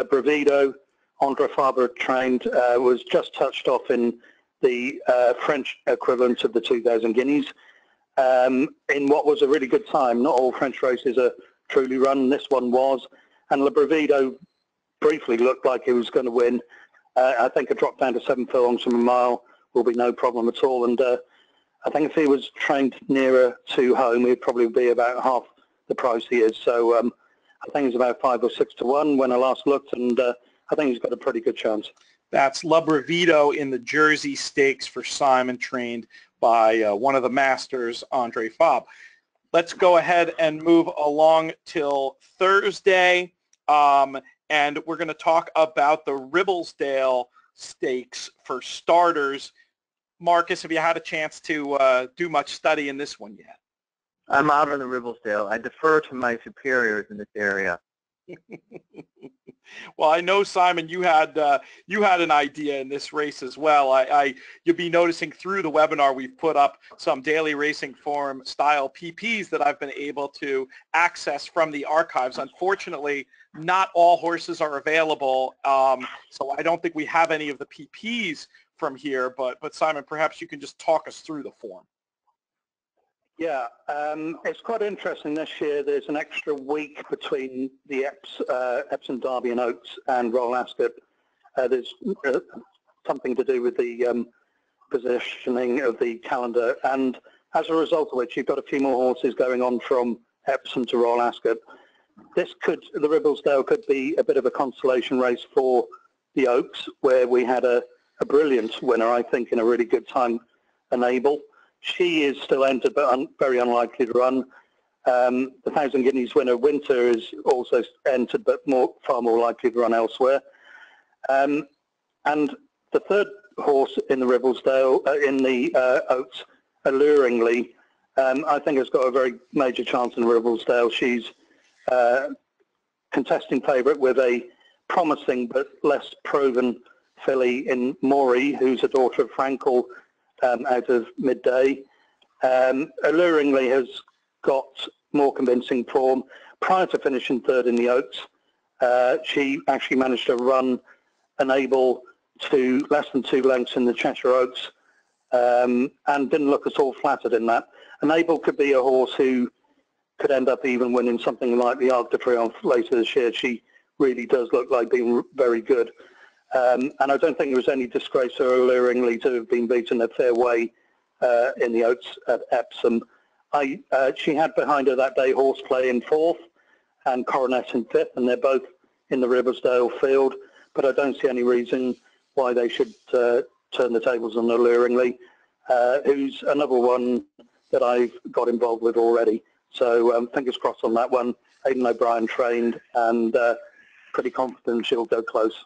Bravido, Andre Fabre trained, was just touched off in the French equivalent of the 2,000 guineas in what was a really good time. Not all French races are truly run. This one was. And Le Bravido briefly looked like he was going to win. I think a drop down to 7 furlongs from a mile will be no problem at all. And I think if he was trained nearer to home, he'd probably be about half the price he is. So I think he's about 5 or 6 to 1 when I last looked, and I think he's got a pretty good chance. That's Le Bravido in the Jersey Stakes for Simon, trained by one of the masters, Andre Fabre. Let's go ahead and move along till Thursday, and we're going to talk about the Ribblesdale Stakes for starters. Marcus, have you had a chance to do much study in this one yet? I'm out on the Ribblesdale. I defer to my superiors in this area. Well, I know, Simon, you had an idea in this race as well. You'll be noticing through the webinar we've put up some daily racing form style PPs that I've been able to access from the archives. Unfortunately, not all horses are available, so I don't think we have any of the PPs from here. But Simon, perhaps you can just talk us through the form. Yeah, it's quite interesting this year. There's an extra week between the Epsom Derby and Oaks and Royal Ascot. There's something to do with the positioning of the calendar, and as a result of which, you've got a few more horses going on from Epsom to Royal Ascot. The Ribblesdale could be a bit of a consolation race for the Oaks, where we had a brilliant winner, I think, in a really good time, Enable. She is still entered, but very unlikely to run. The 1,000 guineas winner, Winter, is also entered, but far more likely to run elsewhere. And the third horse in the Ribblesdale, in the Oaks, Alluringly, I think has got a very major chance in Ribblesdale. She's contesting favourite with a promising but less proven filly in Maury, who's a daughter of Frankel, out of Midday. Alluringly has got more convincing form. Prior to finishing third in the Oaks, she actually managed to run Enable to less than 2 lengths in the Cheshire Oaks, and didn't look at all flattered in that. Enable could be a horse who could end up even winning something like the Arc de Triomphe later this year. She really does look like being very good. And I don't think there was any disgrace for Alluringly to have been beaten a fair way in the Oaks at Epsom. She had behind her that day Horseplay in 4th and Coronet in 5th, and they're both in the Ribblesdale field. But I don't see any reason why they should turn the tables on Alluringly, who's another one that I've got involved with already. So fingers crossed on that one. Aidan O'Brien trained, and pretty confident she'll go close.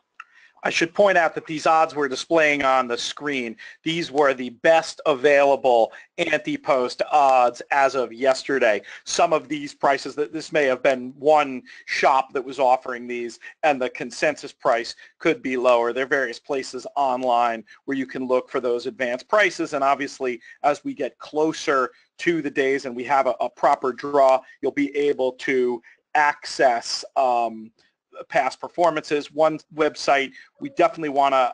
I should point out that these odds we're displaying on the screen, these were the best available anti-post odds as of yesterday. Some of these prices, this may have been one shop that was offering these, and the consensus price could be lower. There are various places online where you can look for those advanced prices, and obviously as we get closer to the days and we have a proper draw, you'll be able to access past performances. One website we definitely want to